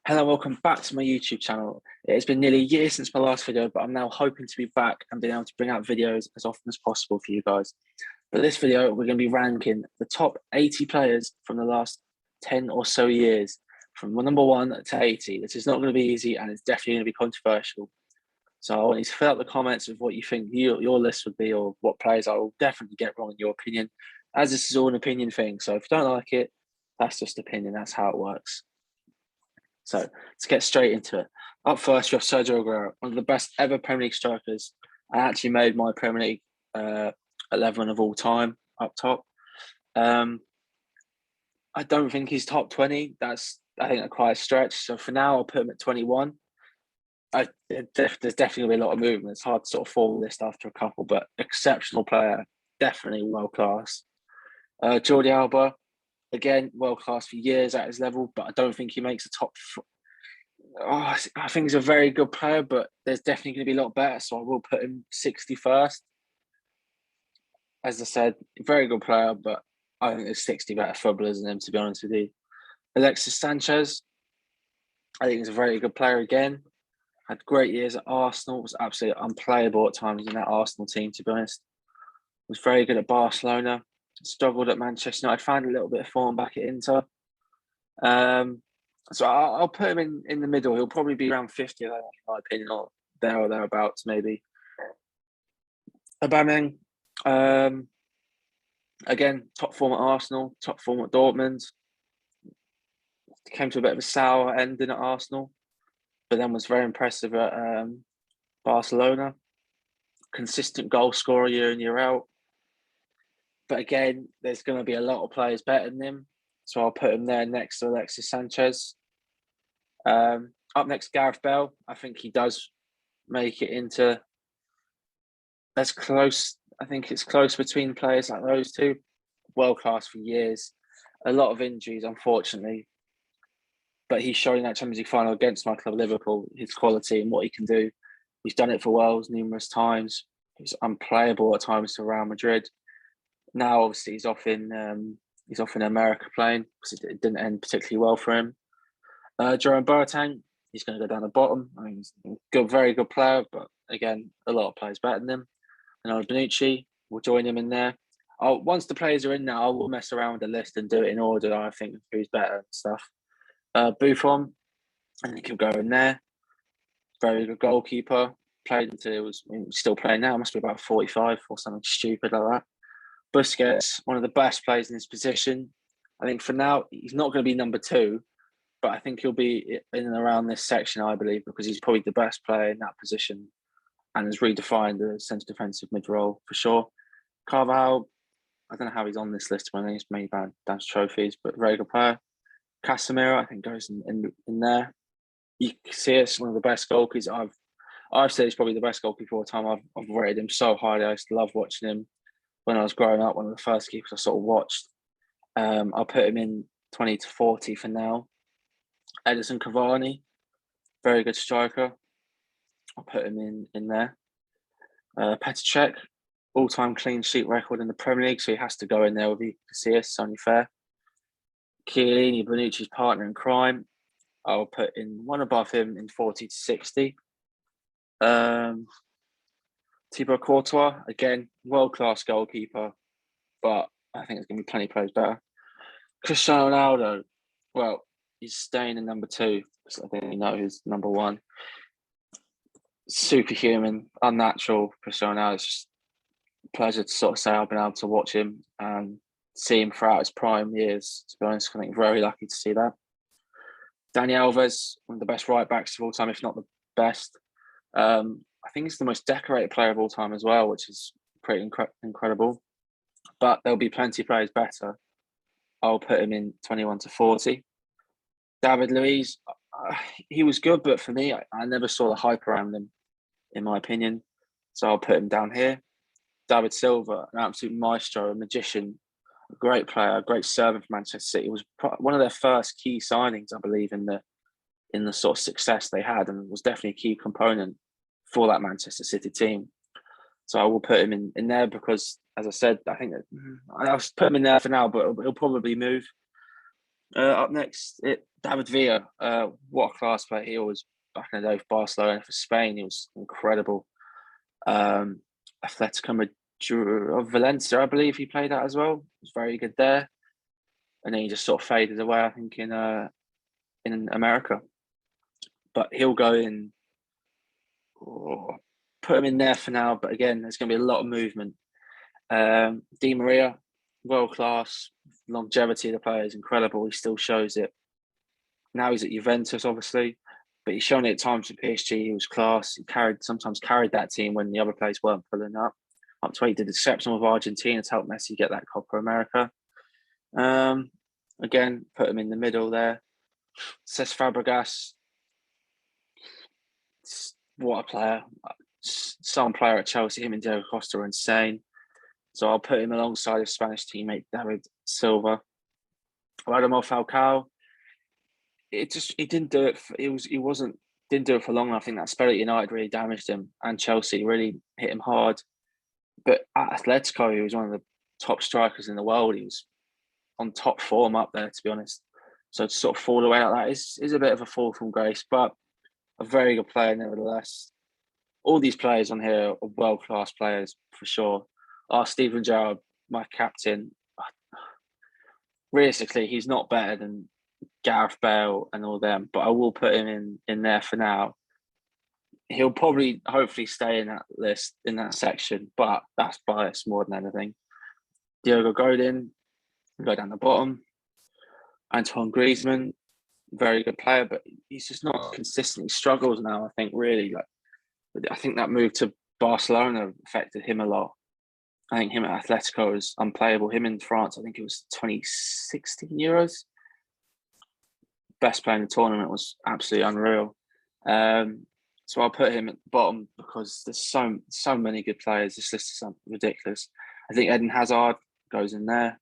Hello, welcome back to my YouTube channel. It's been nearly a year since my last video, but I'm now hoping to be back and being able to bring out videos as often as possible for you guys. For this video, we're going to be ranking the top 80 players from the last 10 or so years, from number 1 to 80. This is not going to be easy, and it's definitely going to be controversial. So I want you to fill out the comments with what you think your list would be, or what players I will definitely get wrong in your opinion, as this is all an opinion thing. So if you don't like it, that's just opinion. That's how it works. So let's get straight into it. Up first, you have Sergio Aguero, one of the best ever Premier League strikers. I actually made my Premier League 11 of all time up top. I don't think he's top 20. I think that's quite a stretch. So for now, I'll put him at 21. There's definitely going to be a lot of movement. It's hard to sort of form a list after a couple, but exceptional player, definitely world class. Jordi Alba, again, world class for years at his level, but I don't think he makes the top. I think he's a very good player, but there's definitely going to be a lot better. So I will put him 61st. As I said, very good player, but I think there's 60 better footballers than him, to be honest with you. Alexis Sanchez, I think he's a very good player again. Had great years at Arsenal, was absolutely unplayable at times in that Arsenal team, to be honest. Was very good at Barcelona. Struggled at Manchester United. Found a little bit of form back at Inter. So I'll put him in the middle. He'll probably be around 50, in my opinion, or there or thereabouts, maybe. Aubameyang, again, top form at Arsenal, top form at Dortmund. Came to a bit of a sour ending at Arsenal, but then was very impressive at Barcelona. Consistent goal scorer year in, year out. But again, there's going to be a lot of players better than him. So I'll put him there next to Alexis Sanchez. Up next, Gareth Bell. I think he does make it into... That's close. I think it's close between players like those two. World class for years. A lot of injuries, unfortunately. But he's showing that Champions League final against my club, Liverpool, his quality and what he can do. He's done it for Wales numerous times. He's unplayable at times to Real Madrid. Now, obviously, he's off in America playing because it didn't end particularly well for him. Jerome Boateng, he's going to go down the bottom. I mean, he's a good, very good player, but again, a lot of players better than him. And Bonucci will join him in there. Once the players are in there, I will mess around with the list and do it in order. I think who's better and stuff. Buffon, I think he'll go in there. Very good goalkeeper. Played until was still playing now. Must be about 45 or something stupid like that. Busquets, one of the best players in his position. I think for now, he's not going to be number 2, but I think he'll be in and around this section, I believe, because he's probably the best player in that position and has redefined the centre defensive mid role for sure. Carvalho, I don't know how he's on this list, but I think he's made down to trophies, but very good player. Casemiro, I think, goes in there. You can see it's one of the best goalkeepers. I've said he's probably the best goalkeeper of all time. I've rated him so highly. I used to love watching him. When I was growing up, one of the first keepers I sort of watched. I'll put him in 20 to 40 for now. Edison Cavani, very good striker. I'll put him in there. Petr all-time clean sheet record in the Premier League, so he has to go in there with Casillas. It's only fair. Chiellini, Bonucci's partner in crime. I'll put in one above him in 40 to 60. Thibaut Courtois, again, world-class goalkeeper, but I think there's going to be plenty of players better. Cristiano Ronaldo, well, he's staying in number 2, because I think you know who's number 1. Superhuman, unnatural Cristiano Ronaldo. It's just a pleasure to sort of say I've been able to watch him and see him throughout his prime years. To be honest, I think very lucky to see that. Dani Alvarez, one of the best right-backs of all time, if not the best. I think he's the most decorated player of all time as well, which is pretty incredible. But there'll be plenty of players better. I'll put him in 21 to 40. David Luiz, he was good, but for me, I never saw the hype around him, in my opinion. So I'll put him down here. David Silva, an absolute maestro, a magician, a great player, a great servant for Manchester City. It was one of their first key signings, I believe, in the sort of success they had, and was definitely a key component for that Manchester City team. So I will put him in there because, as I said, I think that I'll put him in there for now, but he'll probably move. Up next, David Villa. What a class player he was back in the day for Barcelona. For Spain, he was incredible. Atletico Madrid, Valencia, I believe he played at as well. He was very good there. And then he just sort of faded away, I think, in America. But he'll go in, put him in there for now. But again, there's going to be a lot of movement. Di Maria, world class, longevity of the player is incredible. He still shows it. Now he's at Juventus, obviously, but he's shown it at times with PSG. He was class. He sometimes carried that team when the other players weren't pulling up. Up to 8 did exceptional with Argentina to help Messi get that Copa America. Again, put him in the middle there. Cesc Fabregas, what a player. Some player at Chelsea, him and Diego Costa are insane. So I'll put him alongside his Spanish teammate, David Silva. Radamel Falcao, he didn't do it. Didn't do it for long. I think that spell at United really damaged him, and Chelsea really hit him hard. But at Atletico, he was one of the top strikers in the world. He was on top form up there, to be honest. So to sort of fall away like that is a bit of a fall from grace, but a very good player nevertheless. All these players on here are world-class players for sure. Steven Gerrard, my captain, realistically, he's not better than Gareth Bell and all them, but I will put him in there for now. He'll probably, hopefully, stay in that list, in that section, but that's bias more than anything. Diogo Godin, go down the bottom. Anton Griezmann, very good player, but he's just not consistently struggles now. I think really, I think that move to Barcelona affected him a lot. I think him at Atletico was unplayable. Him in France, I think it was 2016 Euros. Best player in the tournament, was absolutely unreal. So I'll put him at the bottom because there's so many good players. This list is ridiculous. I think Eden Hazard goes in there.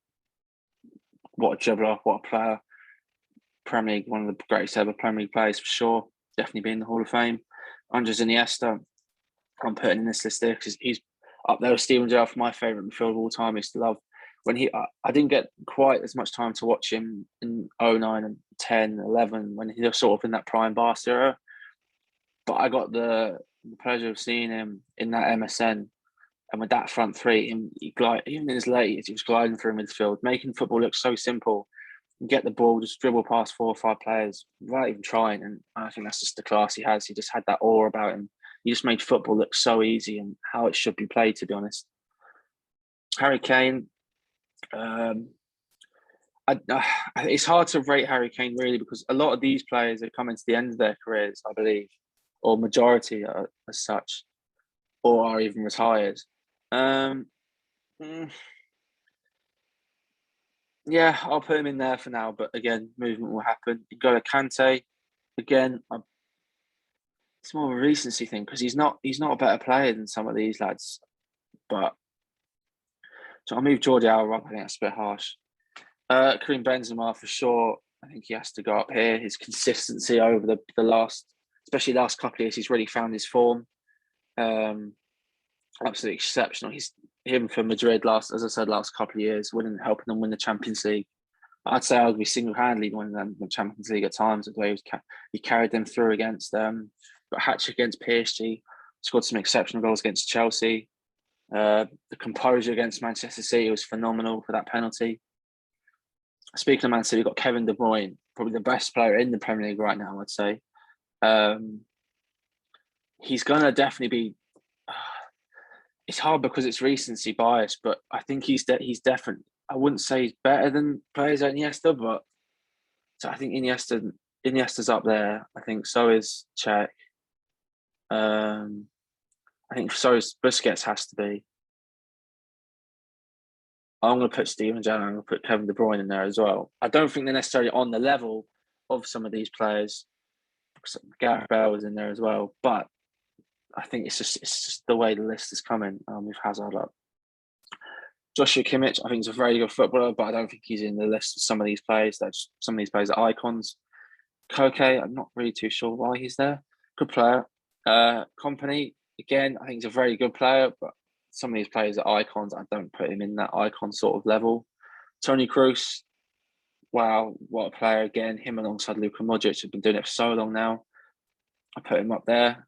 What a dribbler, what a player. Premier League, one of the greatest ever Premier League players for sure. Definitely be in the Hall of Fame. Andres Iniesta, I'm putting in this list there because he's up there with Steven Gerrard for my favourite midfielder of all time. I used to love when I didn't get quite as much time to watch him in 09 and 10, 11 when he was sort of in that prime Barca era. But I got the pleasure of seeing him in that MSN. And with that front three, even in his late, he was gliding through midfield, making football look so simple. You get the ball, just dribble past 4 or 5 players without even trying. And I think that's just the class he has. He just had that aura about him. He just made football look so easy and how it should be played, to be honest. Harry Kane, it's hard to rate Harry Kane really because a lot of these players are coming to the end of their careers, I believe, or majority are, as such, or are even retired. Yeah, I'll put him in there for now, but again, movement will happen. You go to Kante, again. It's more of a recency thing because he's not a better player than some of these lads. But so I'll move Jordi Alba up. I think that's a bit harsh. Karine Benzema for sure. I think he has to go up here. His consistency over the last, especially last couple of years, he's really found his form. Absolutely exceptional. He's him for Madrid last couple of years, helping them win the Champions League. I'd say arguably single-handedly winning them the Champions League at times. The way he carried them through against got a hat-trick against PSG, scored some exceptional goals against Chelsea. The composure against Manchester City was phenomenal for that penalty. Speaking of Man City, we've got Kevin De Bruyne, probably the best player in the Premier League right now, I'd say. He's going to definitely be... it's hard because it's recency bias, but I think he's definitely... I wouldn't say he's better than players like Iniesta, but so I think Iniesta's up there. I think so is Czech. I think so is Busquets has to be. I'm going to put Steven Gerrard. I'm going to put Kevin De Bruyne in there as well. I don't think they're necessarily on the level of some of these players. Gareth Bell is in there as well, but I think it's just the way the list is coming with Hazard up. Joshua Kimmich, I think he's a very good footballer, but I don't think he's in the list of some of these players. Some of these players are icons. Koke, I'm not really too sure why he's there. Good player. Kompany, again, I think he's a very good player, but some of these players are icons. I don't put him in that icon sort of level. Toni Kroos, wow, what a player again. Him alongside Luka Modric have been doing it for so long now. I put him up there.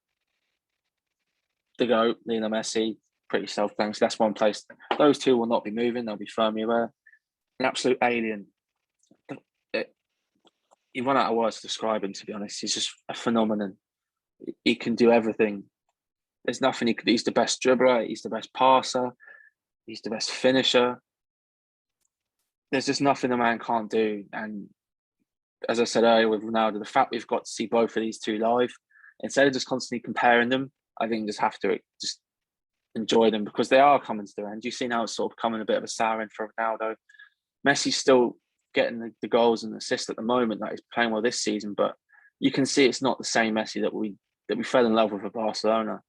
The GOAT, Lionel Messi, pretty self-thanks. That's one place. Those two will not be moving. They'll be firmly there. An absolute alien. You run out of words to describe him, to be honest. He's just a phenomenon. He can do everything. There's nothing he could. He's the best dribbler. He's the best passer. He's the best finisher. There's just nothing the man can't do. And as I said earlier with Ronaldo, the fact we've got to see both of these two live, instead of just constantly comparing them, I think just have to just enjoy them because they are coming to their end. You've seen how it's sort of becoming a bit of a sour end for Ronaldo. Messi's still getting the goals and assists at the moment that he's playing well this season, but you can see it's not the same Messi that we fell in love with at Barcelona.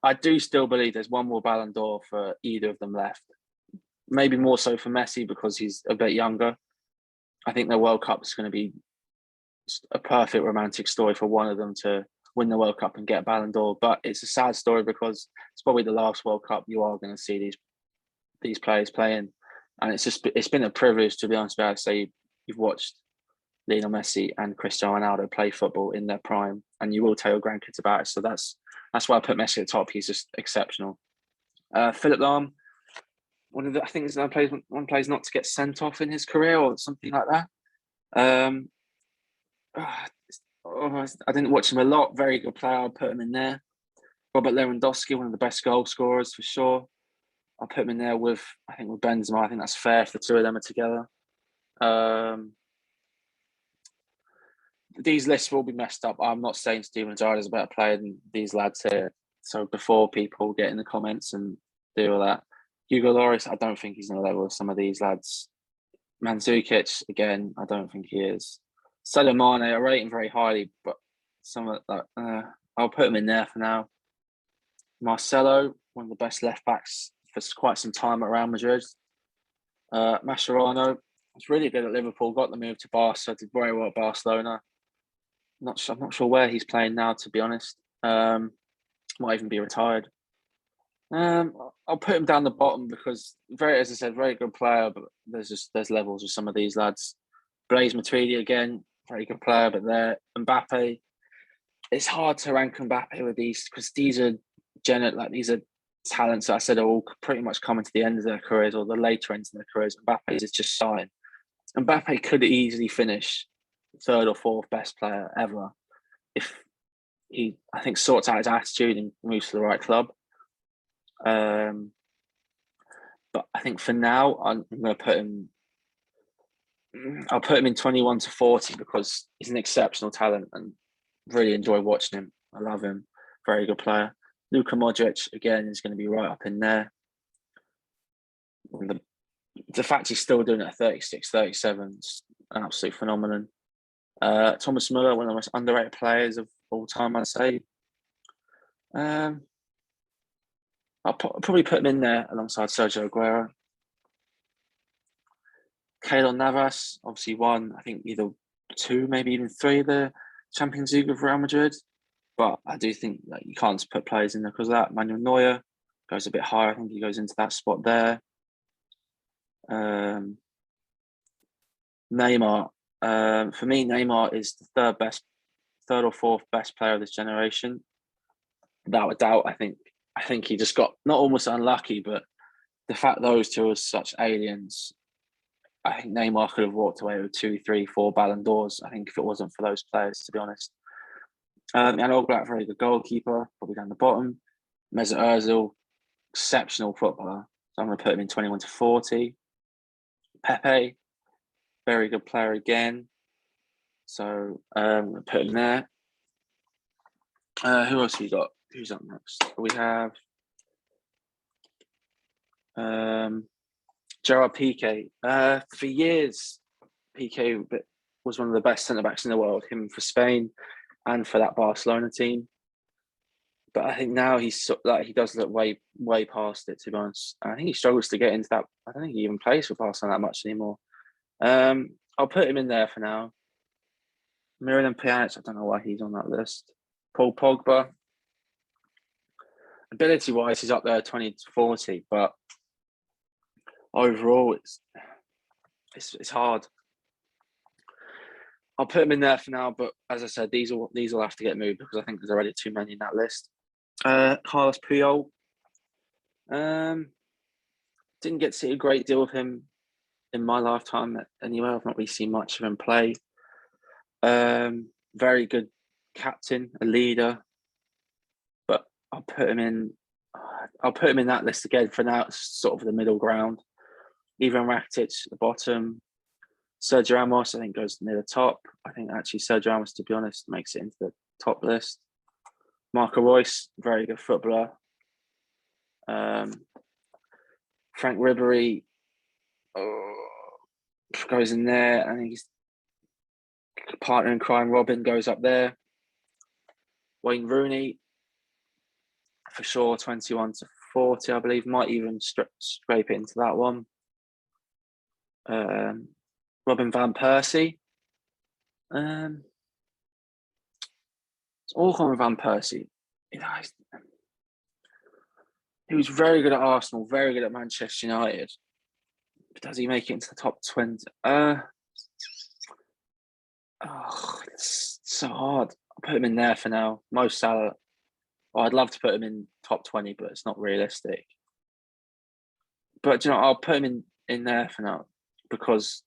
I do still believe there's one more Ballon d'Or for either of them left. Maybe more so for Messi because he's a bit younger. I think the World Cup is going to be a perfect romantic story for one of them to win the World Cup and get a Ballon d'Or. But it's a sad story because it's probably the last World Cup you are going to see these players playing. And it's been a privilege, to be honest with you, to say you've watched Lionel Messi and Cristiano Ronaldo play football in their prime, and you will tell your grandkids about it. So that's why I put Messi at the top. He's just exceptional. Philip Lahm, I think he's one plays not to get sent off in his career or something like that. I didn't watch him a lot. Very good player. I'll put him in there. Robert Lewandowski, one of the best goal scorers for sure. I'll put him in there with Benzema. I think that's fair if the two of them are together. These lists will be messed up. I'm not saying Steven Gerrard is a better player than these lads here. So before people get in the comments and do all that, Hugo Lloris, I don't think he's on the level of some of these lads. Mandzukic, again, I don't think he is. Sadio Mane, I rate him very highly, but some of that, I'll put him in there for now. Marcelo, one of the best left backs for quite some time at Real Madrid. Mascherano was really good at Liverpool, got the move to Barca, did very well at Barcelona. I'm not sure where he's playing now, to be honest. Might even be retired. I'll put him down the bottom because, as I said, very good player, but there's levels with some of these lads. Blaise Matuidi again, very good player, but there. Mbappe, it's hard to rank Mbappe with these because these are talents that I said are all pretty much coming to the end of their careers or the later ends of their careers. Mbappe is just signed. Mbappe could easily finish third or fourth best player ever if he, I think, sorts out his attitude and moves to the right club. But I think for now, I'm going to put him. I'll put him in 21 to 40 because he's an exceptional talent and really enjoy watching him. I love him. Very good player. Luka Modric, again, is going to be right up in there. The fact he's still doing it at 36, 37 is an absolute phenomenon. Thomas Muller, one of the most underrated players of all time, I'd say. I'll probably put him in there alongside Sergio Aguero. Keylor Navas, obviously won, I think, either 2, maybe even 3 of the Champions League with Real Madrid. But I do think that you can't put players in there because of that. Manuel Neuer goes a bit higher. I think he goes into that spot there. Neymar. For me, Neymar is the third or fourth best player of this generation. Without a doubt, I think he just got not almost unlucky, but the fact those two are such aliens, I think Neymar could have walked away with 2, 3, 4 Ballon d'Ors. I think if it wasn't for those players, to be honest. And Oblak, very good goalkeeper, probably down the bottom. Mesut Ozil, exceptional footballer. So I'm going to put him in 21 to 40. Pepe, very good player again. So I'm going to put him there. Who else have we got? Who's up next? We have Gerard Pk. For years, Pk was one of the best centre-backs in the world, him for Spain and for that Barcelona team. But I think now he does look way past it, to be honest. I think he struggles to get into that. I don't think he even plays for Barcelona that much anymore. I'll put him in there for now. Miralem Pjanic, I don't know why he's on that list. Paul Pogba. Ability-wise, he's up there 20 to 40, but overall, it's hard. I'll put him in there for now. But as I said, these will have to get moved because I think there's already too many in that list. Carlos Puyol. Didn't get to see a great deal of him in my lifetime anyway. I've not really seen much of him play. Very good captain, a leader, but I'll put him in that list again for now. It's sort of the middle ground. Ivan Rakitic at the bottom. Sergio Ramos, I think, goes near the top. I think actually Sergio Ramos, to be honest, makes it into the top list. Marco Reus, very good footballer. Frank Ribery goes in there. I think his partner in crime, Robin, goes up there. Wayne Rooney, for sure, 21 to 40, I believe. Might even scrape it into that one. Robin van Persie. It's all on Van Persie. He was very good at Arsenal, very good at Manchester United. But does he make it into the top 20? It's so hard. I'll put him in there for now. Mo Salah. Well, I'd love to put him in top 20, but it's not realistic. But I'll put him in there for now because,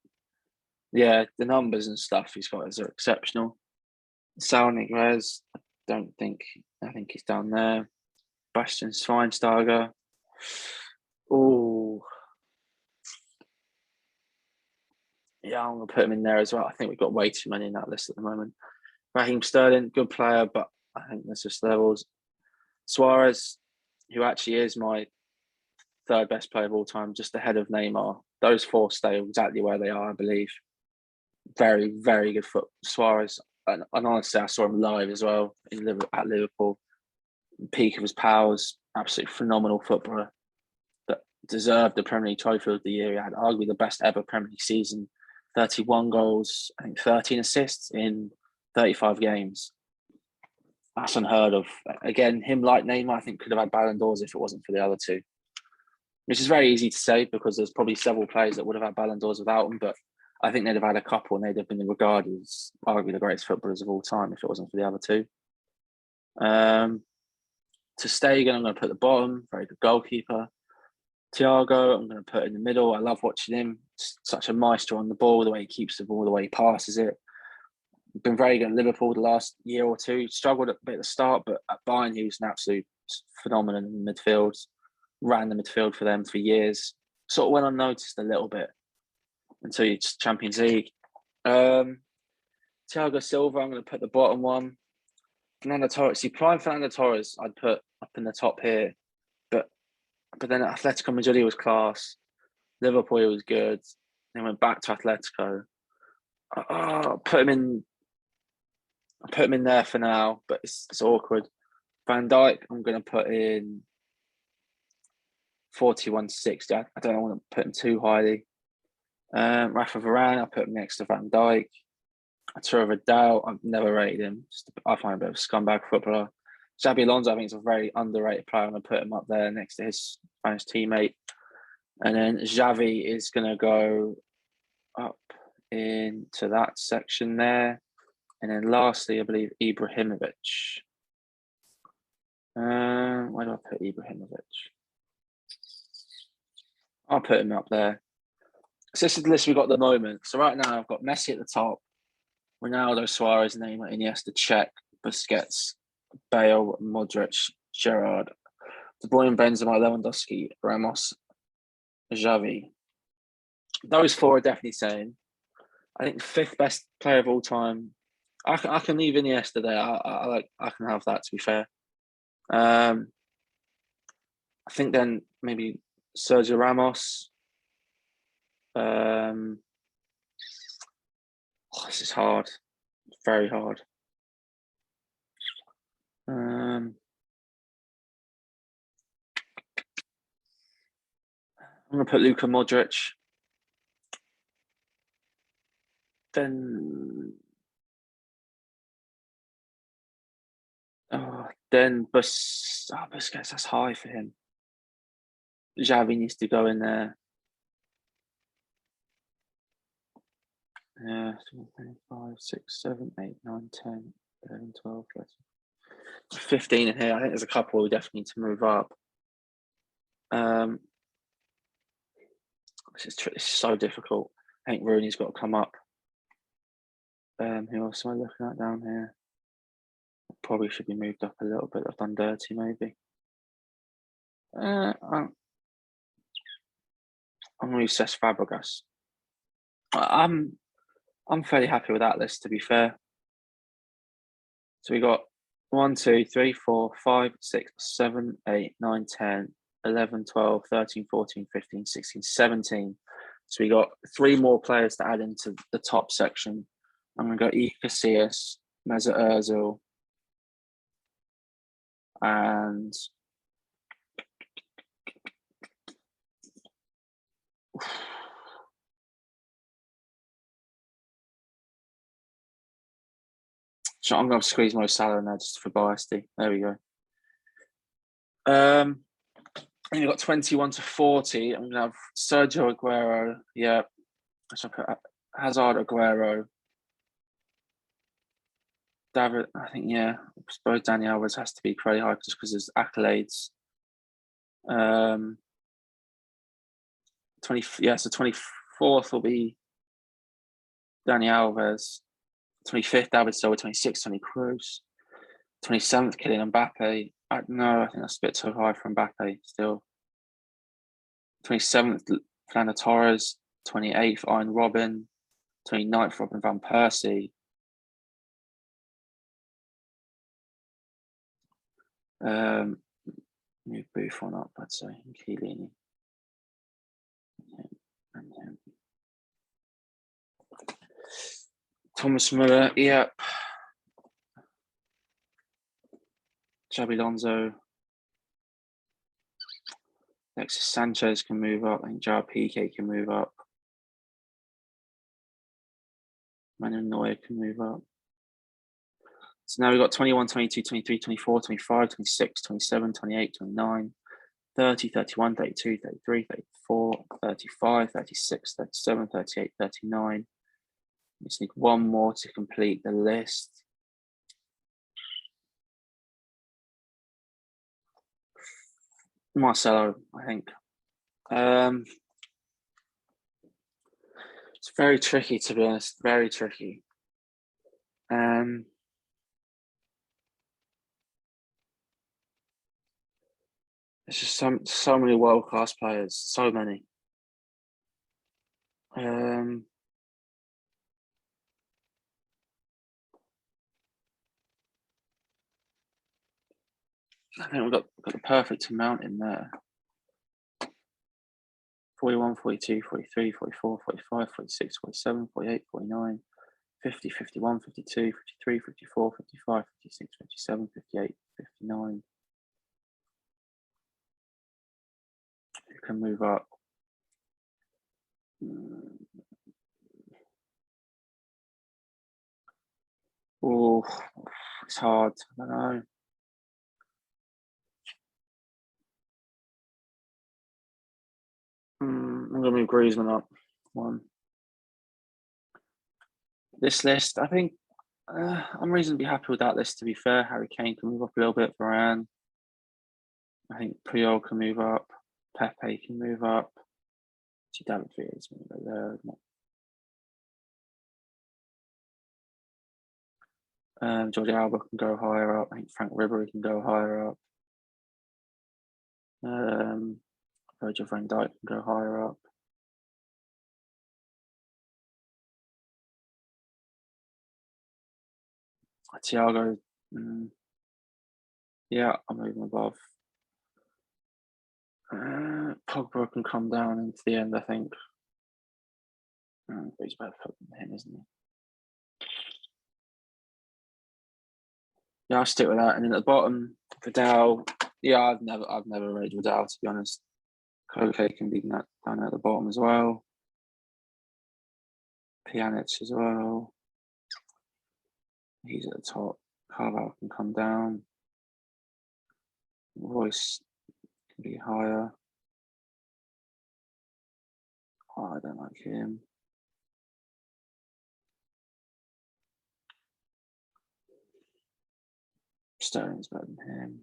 the numbers and stuff he's got are exceptional. Saul Niguez, I think he's down there. Sebastian Schweinsteiger. Oh, yeah, I'm gonna put him in there as well. I think we've got way too many in that list at the moment. Raheem Sterling, good player, but I think there's just levels. Suarez, who actually is my third best player of all time, just ahead of Neymar. Those four stay exactly where they are, I believe. Very, very good foot. Suarez, and honestly, I saw him live as well at Liverpool. Peak of his powers, absolutely phenomenal footballer that deserved the Premier League Trophy of the year. He had arguably the best ever Premier League season, 31 goals, I think 13 assists in 35 games. That's unheard of. Again, him like Neymar, I think could have had Ballon d'Ors if it wasn't for the other two. Which is very easy to say because there's probably several players that would have had Ballon d'Ors without him, but I think they'd have had a couple and they'd have been regarded as arguably the greatest footballers of all time if it wasn't for the other two. To Stegen, I'm going to put at the bottom. Very good goalkeeper. Thiago, I'm going to put in the middle. I love watching him. Such a maestro on the ball, the way he keeps the ball, the way he passes it. Been very good at Liverpool the last year or two. Struggled a bit at the start, but at Bayern, he was an absolute phenomenon in the midfield. Ran the midfield for them for years. Sort of went unnoticed a little bit until it's Champions League. Thiago Silva, I'm going to put the bottom one. Fernando Torres. See, prime Fernando Torres, I'd put up in the top here. But then Atletico Madrid was class. Liverpool was good. Then went back to Atletico. I'll put him in there for now, but it's awkward. Van Dijk, I'm going to put in 41-60. I don't want to put him too highly. Rafa Varane, I'll put him next to Van Dijk. Arturo Vidal, I've never rated him. I find him a bit of a scumbag footballer. Xabi Alonso, I think, is a very underrated player. I'm going to put him up there next to his Spanish teammate. And then Xavi is going to go up into that section there. And then lastly, I believe Ibrahimovic. Where do I put Ibrahimovic? I'll put him up there. So this is the list we've got at the moment. So right now I've got Messi at the top, Ronaldo, Suarez, Neymar, Iniesta, Cech, Busquets, Bale, Modric, Gerard, De Bruyne, Benzema, Lewandowski, Ramos, Xavi. Those four are definitely saying. I think the fifth best player of all time. I can leave Iniesta there. I can have that, to be fair. I think then maybe Sergio Ramos. This is hard. It's very hard. I'm going to put Luka Modric. Then Busquets, that's high for him. Xavi needs to go in there. 5, 6, 7, 8, 9, 10, 11, 12, 13. 15 in here. I think there's a couple we definitely need to move up. It's so difficult. I think Rooney's got to come up. Who else am I looking at down here? Probably should be moved up a little bit. I've done dirty, maybe. I'm going to use Cesc Fabregas. I'm fairly happy with that list, to be fair. So we got 1, 2, 3, 4, 5, 6, 7, 8, 9, 10, 11, 12, 13, 14, 15, 16, 17. So we got 3 more players to add into the top section. I'm going to go Iker Casillas, Mesut Ozil, and so I'm going to squeeze Mo Salah in there just for biasty. There we go. And you've got 21 to 40. I'm going to have Sergio Aguero. Yeah. So I put Hazard, Aguero. David, I think, yeah. I suppose Dani Alvarez has to be pretty high just because his accolades. So 24th will be Dani Alvarez. 25th, David Silva. 26th, Toni Kroos. 27th, Kylian Mbappe. No, I think that's a bit too high for Mbappe still. 27th, Fernando Torres. 28th, Arjen Robben. 29th, Robin van Persie. Move Buffon up, I'd say. Chiellini. And him. Thomas Müller, yep. Xabi Alonso. Alexis Sanchez can move up. I think Gerard Pk can move up. Manuel Neuer can move up. So now we've got 21, 22, 23, 24, 25, 26, 27, 28, 29, 30, 31, 32, 33, 34, 35, 36, 37, 38, 39. We just need one more to complete the list. Marcelo, I think. It's very tricky, to be honest. Very tricky. There's just so many world-class players. So many. I think we've got the perfect amount in there. 41, 42, 43, 44, 45, 46, 47, 48, 49, 50, 51, 52, 53, 54, 55, 56, 57, 58, 59. Who can move up? Oh, it's hard. I don't know. I'm going to move Griezmann up. One. This list, I think I'm reasonably happy with that list, to be fair. Harry Kane can move up a little bit. Varane. I think Puyol can move up. Pepe can move up. David Villa's going to go there. Jordi Alba can go higher up. I think Frank Ribery can go higher up. Virgil van Dijk can go higher up. Thiago, yeah, I'm moving above. Pogba can come down into the end, I think. He's better put than him, isn't he? Yeah, I'll stick with that. And then at the bottom, Vidal. Yeah, I've never rated Vidal, to be honest. Koke can be down at the bottom as well. Pjanic as well. He's at the top. Carvalho can come down. Royce can be higher. Oh, I don't like him. Sterling's better than him.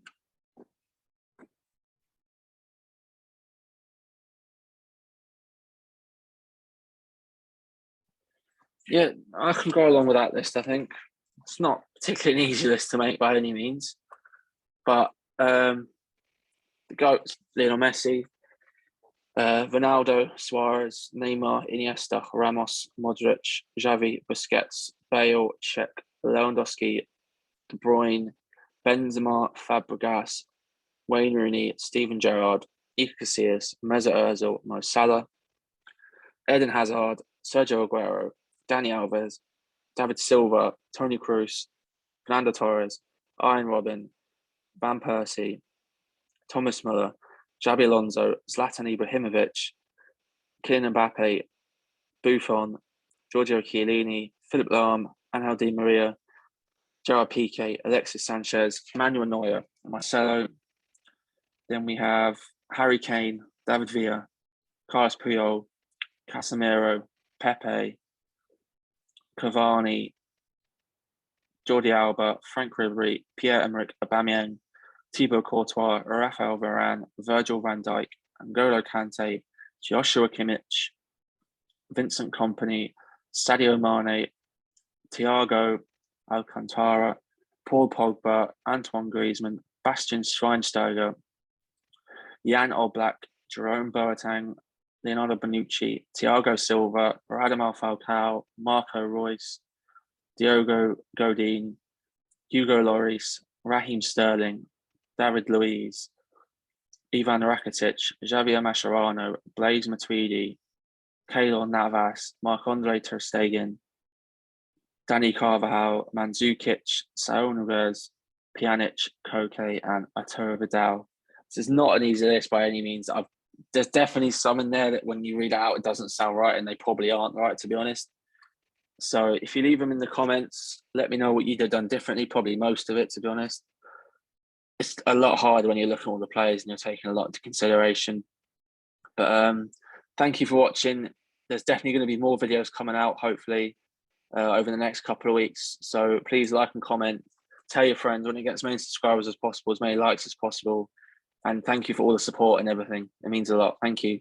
Yeah, I can go along with that list, I think. It's not particularly an easy list to make by any means. But the GOATs, Lionel Messi, Ronaldo, Suarez, Neymar, Iniesta, Ramos, Modric, Xavi, Busquets, Bale, Cech, Lewandowski, De Bruyne, Benzema, Fabregas, Wayne Rooney, Steven Gerrard, Iker Casillas, Mesut Ozil, Mo Salah, Eden Hazard, Sergio Aguero, Dani Alves, David Silva, Toni Kroos, Fernando Torres, Ian Robin, Van Persie, Thomas Muller, Xabi Alonso, Zlatan Ibrahimovic, Kylian Mbappe, Buffon, Giorgio Chiellini, Philip Lahm, Angel Di Maria, Gerard Pk, Alexis Sanchez, Manuel Neuer, Marcelo. Then we have Harry Kane, David Villa, Carlos Puyol, Casemiro, Pepe, Cavani, Jordi Alba, Frank Ribery, Pierre-Emerick Aubameyang, Thibaut Courtois, Rafael Varane, Virgil van Dijk, N'Golo Kante, Joshua Kimmich, Vincent Kompany, Sadio Mane, Thiago Alcantara, Paul Pogba, Antoine Griezmann, Sebastian Schweinsteiger, Jan Oblak, Jerome Boateng, Leonardo Bonucci, Thiago Silva, Radamel Falcao, Marco Reus, Diogo Godin, Hugo Lloris, Raheem Sterling, David Louise, Ivan Rakitic, Javier Mascherano, Blaise Matuidi, Keylor Navas, Marc-Andre Ter Stegen, Dani Carvalho, Mandzukic, Saul Niguez, Pjanic, Koke, and Arturo Vidal. This is not an easy list by any means. There's definitely some in there that when you read it out, it doesn't sound right, and they probably aren't right, to be honest. So if you leave them in the comments, let me know what you'd have done differently. Probably most of it, to be honest. It's a lot harder when you're looking at all the players and you're taking a lot into consideration. But thank you for watching. There's definitely going to be more videos coming out, hopefully, over the next couple of weeks. So please like and comment. Tell your friends when it gets as many subscribers as possible, as many likes as possible. And thank you for all the support and everything. It means a lot. Thank you.